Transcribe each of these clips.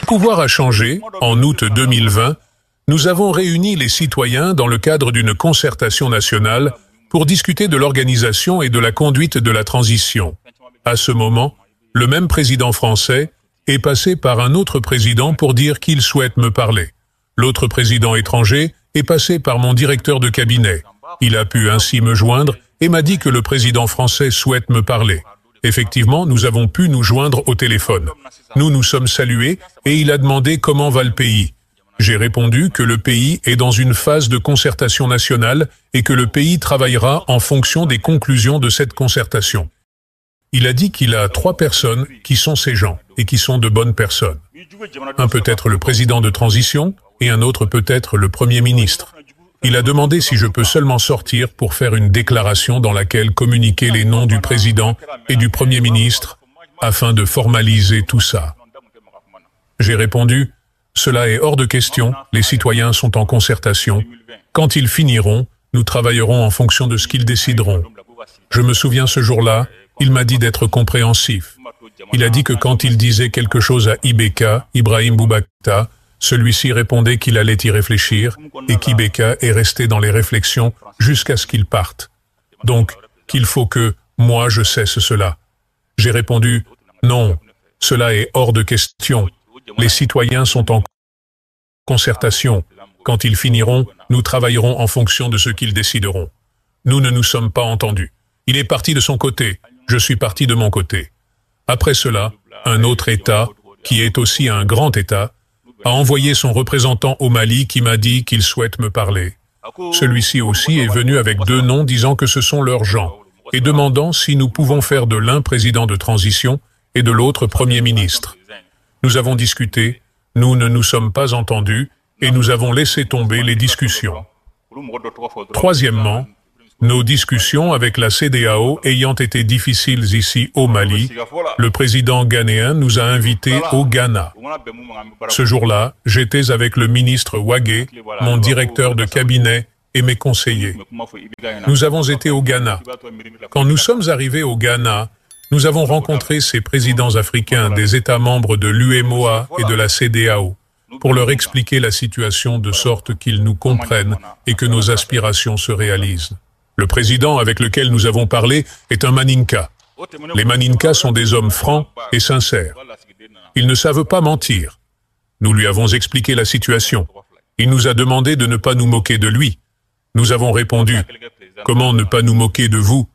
pouvoir a changé. En août 2020, nous avons réuni les citoyens dans le cadre d'une concertation nationale pour discuter de l'organisation et de la conduite de la transition. À ce moment, le même président français est passé par un autre président pour dire qu'il souhaite me parler. L'autre président étranger est passé par mon directeur de cabinet. Il a pu ainsi me joindre et m'a dit que le président français souhaite me parler. Effectivement, nous avons pu nous joindre au téléphone. Nous nous sommes salués et il a demandé comment va le pays. J'ai répondu que le pays est dans une phase de concertation nationale et que le pays travaillera en fonction des conclusions de cette concertation. Il a dit qu'il a 3 personnes qui sont ces gens et qui sont de bonnes personnes. Un peut être le président de transition et un autre peut être le Premier ministre. Il a demandé si je peux seulement sortir pour faire une déclaration dans laquelle communiquer les noms du président et du Premier ministre afin de formaliser tout ça. J'ai répondu: cela est hors de question, les citoyens sont en concertation. Quand ils finiront, nous travaillerons en fonction de ce qu'ils décideront. Je me souviens ce jour-là, il m'a dit d'être compréhensif. Il a dit que quand il disait quelque chose à Ibeka, Ibrahim Boubacar, celui-ci répondait qu'il allait y réfléchir et qu'Ibeka est resté dans les réflexions jusqu'à ce qu'il parte. Donc, qu'il faut que, moi, je cesse cela. J'ai répondu: non, cela est hors de question. Les citoyens sont en concertation. Quand ils finiront, nous travaillerons en fonction de ce qu'ils décideront. Nous ne nous sommes pas entendus. Il est parti de son côté, je suis parti de mon côté. Après cela, un autre État, qui est aussi un grand État, a envoyé son représentant au Mali qui m'a dit qu'il souhaite me parler. Celui-ci aussi est venu avec 2 noms disant que ce sont leurs gens et demandant si nous pouvons faire de l'un président de transition et de l'autre Premier ministre. Nous avons discuté, nous ne nous sommes pas entendus et nous avons laissé tomber les discussions. Troisièmement, nos discussions avec la CEDEAO ayant été difficiles ici au Mali, le président ghanéen nous a invités au Ghana. Ce jour-là, j'étais avec le ministre Wagé, mon directeur de cabinet et mes conseillers. Nous avons été au Ghana. Quand nous sommes arrivés au Ghana, nous avons rencontré ces présidents africains des États membres de l'UEMOA et de la CEDEAO pour leur expliquer la situation de sorte qu'ils nous comprennent et que nos aspirations se réalisent. Le président avec lequel nous avons parlé est un Maninka. Les Maninkas sont des hommes francs et sincères. Ils ne savent pas mentir. Nous lui avons expliqué la situation. Il nous a demandé de ne pas nous moquer de lui. Nous avons répondu: comment ne pas nous moquer de vous?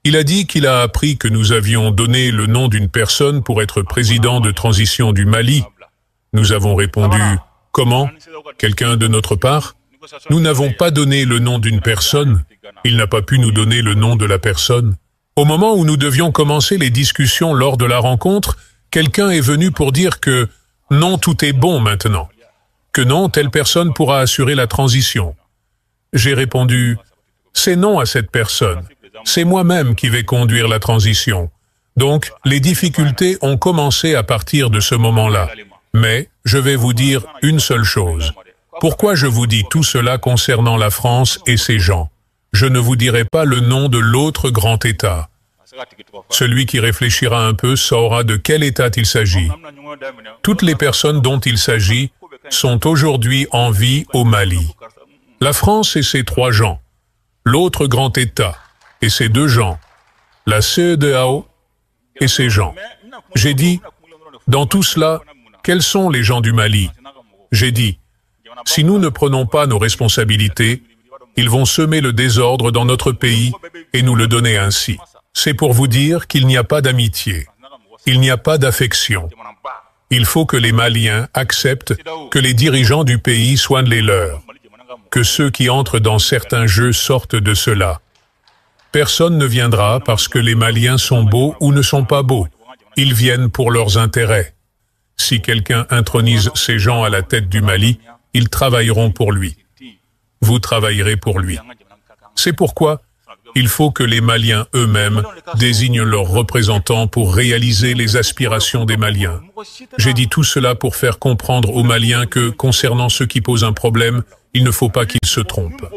Il a dit qu'il a appris que nous avions donné le nom d'une personne pour être président de transition du Mali. Nous avons répondu: comment? Quelqu'un de notre part? Nous n'avons pas donné le nom d'une personne. Il n'a pas pu nous donner le nom de la personne. Au moment où nous devions commencer les discussions lors de la rencontre, quelqu'un est venu pour dire que non, tout est bon maintenant. Que non, telle personne pourra assurer la transition. J'ai répondu: c'est non à cette personne. C'est moi-même qui vais conduire la transition. Donc, les difficultés ont commencé à partir de ce moment-là. Mais, je vais vous dire une seule chose. Pourquoi je vous dis tout cela concernant la France et ses gens? Je ne vous dirai pas le nom de l'autre grand État. Celui qui réfléchira un peu saura de quel État il s'agit. Toutes les personnes dont il s'agit sont aujourd'hui en vie au Mali. La France et ses 3 gens, l'autre grand État et ses 2 gens, la CEDEAO et ses gens. J'ai dit, dans tout cela, quels sont les gens du Mali? J'ai dit, si nous ne prenons pas nos responsabilités, ils vont semer le désordre dans notre pays et nous le donner ainsi. C'est pour vous dire qu'il n'y a pas d'amitié, il n'y a pas d'affection. Il faut que les Maliens acceptent que les dirigeants du pays soient les leurs, que ceux qui entrent dans certains jeux sortent de cela. Personne ne viendra parce que les Maliens sont beaux ou ne sont pas beaux. Ils viennent pour leurs intérêts. Si quelqu'un intronise ces gens à la tête du Mali, ils travailleront pour lui. Vous travaillerez pour lui. C'est pourquoi il faut que les Maliens eux-mêmes désignent leurs représentants pour réaliser les aspirations des Maliens. J'ai dit tout cela pour faire comprendre aux Maliens que, concernant ceux qui posent un problème, il ne faut pas qu'ils se trompent.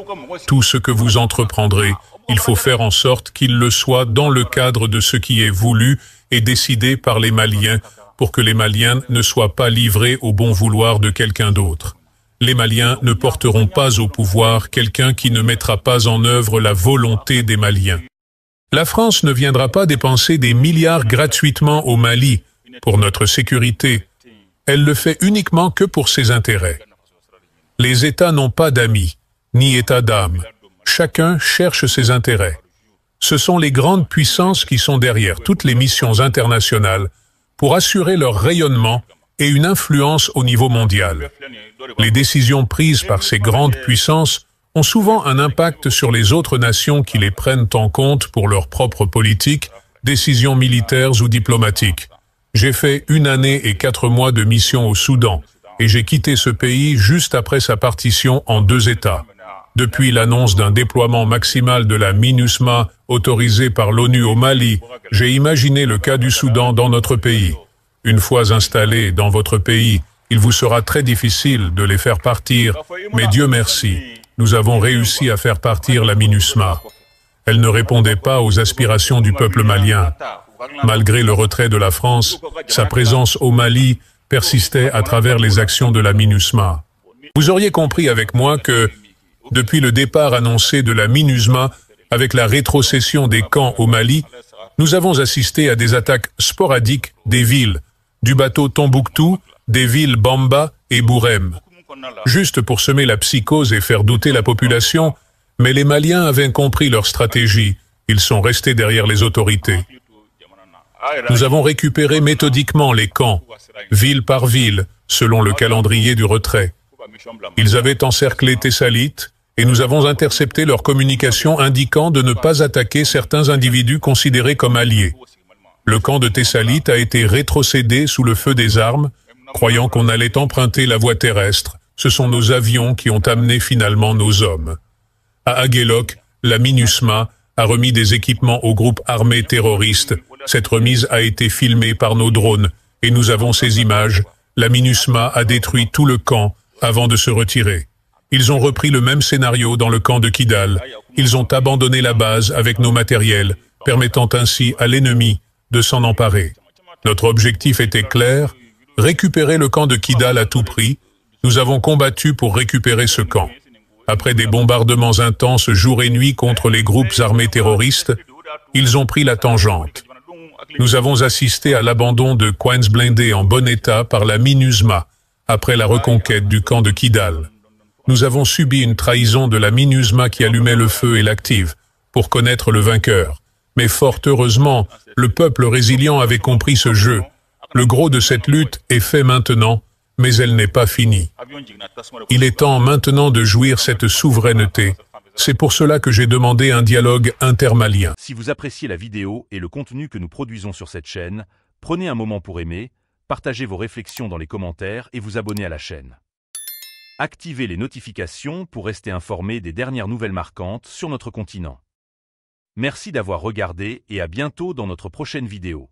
Tout ce que vous entreprendrez, il faut faire en sorte qu'il le soit dans le cadre de ce qui est voulu et décidé par les Maliens pour que les Maliens ne soient pas livrés au bon vouloir de quelqu'un d'autre. Les Maliens ne porteront pas au pouvoir quelqu'un qui ne mettra pas en œuvre la volonté des Maliens. La France ne viendra pas dépenser des milliards gratuitement au Mali pour notre sécurité. Elle le fait uniquement que pour ses intérêts. Les États n'ont pas d'amis, ni état d'âme. Chacun cherche ses intérêts. Ce sont les grandes puissances qui sont derrière toutes les missions internationales pour assurer leur rayonnement et une influence au niveau mondial. Les décisions prises par ces grandes puissances ont souvent un impact sur les autres nations qui les prennent en compte pour leur propre politique, décisions militaires ou diplomatiques. J'ai fait 1 année et 4 mois de mission au Soudan et j'ai quitté ce pays juste après sa partition en 2 États. Depuis l'annonce d'un déploiement maximal de la MINUSMA autorisé par l'ONU au Mali, j'ai imaginé le cas du Soudan dans notre pays. Une fois installés dans votre pays, il vous sera très difficile de les faire partir, mais Dieu merci, nous avons réussi à faire partir la MINUSMA. Elle ne répondait pas aux aspirations du peuple malien. Malgré le retrait de la France, sa présence au Mali persistait à travers les actions de la MINUSMA. Vous auriez compris avec moi que, depuis le départ annoncé de la MINUSMA, avec la rétrocession des camps au Mali, nous avons assisté à des attaques sporadiques des villes, du bateau Tombouctou, des villes Bamba et Bourem. Juste pour semer la psychose et faire douter la population, mais les Maliens avaient compris leur stratégie, ils sont restés derrière les autorités. Nous avons récupéré méthodiquement les camps, ville par ville, selon le calendrier du retrait. Ils avaient encerclé Tessalite, et nous avons intercepté leurs communications indiquant de ne pas attaquer certains individus considérés comme alliés. Le camp de Tessalite a été rétrocédé sous le feu des armes, croyant qu'on allait emprunter la voie terrestre. Ce sont nos avions qui ont amené finalement nos hommes. À Aguelok, la MINUSMA a remis des équipements au groupe armé terroriste. Cette remise a été filmée par nos drones, et nous avons ces images. La MINUSMA a détruit tout le camp avant de se retirer. Ils ont repris le même scénario dans le camp de Kidal. Ils ont abandonné la base avec nos matériels, permettant ainsi à l'ennemi de s'en emparer. Notre objectif était clair, récupérer le camp de Kidal à tout prix. Nous avons combattu pour récupérer ce camp. Après des bombardements intenses jour et nuit contre les groupes armés terroristes, ils ont pris la tangente. Nous avons assisté à l'abandon de Queens blindés en bon état par la MINUSMA après la reconquête du camp de Kidal. Nous avons subi une trahison de la MINUSMA qui allumait le feu et l'active pour connaître le vainqueur. Mais fort heureusement, le peuple résilient avait compris ce jeu. Le gros de cette lutte est fait maintenant, mais elle n'est pas finie. Il est temps maintenant de jouir cette souveraineté. C'est pour cela que j'ai demandé un dialogue intermalien. Si vous appréciez la vidéo et le contenu que nous produisons sur cette chaîne, prenez un moment pour aimer, partagez vos réflexions dans les commentaires et vous abonner à la chaîne. Activez les notifications pour rester informé des dernières nouvelles marquantes sur notre continent. Merci d'avoir regardé et à bientôt dans notre prochaine vidéo.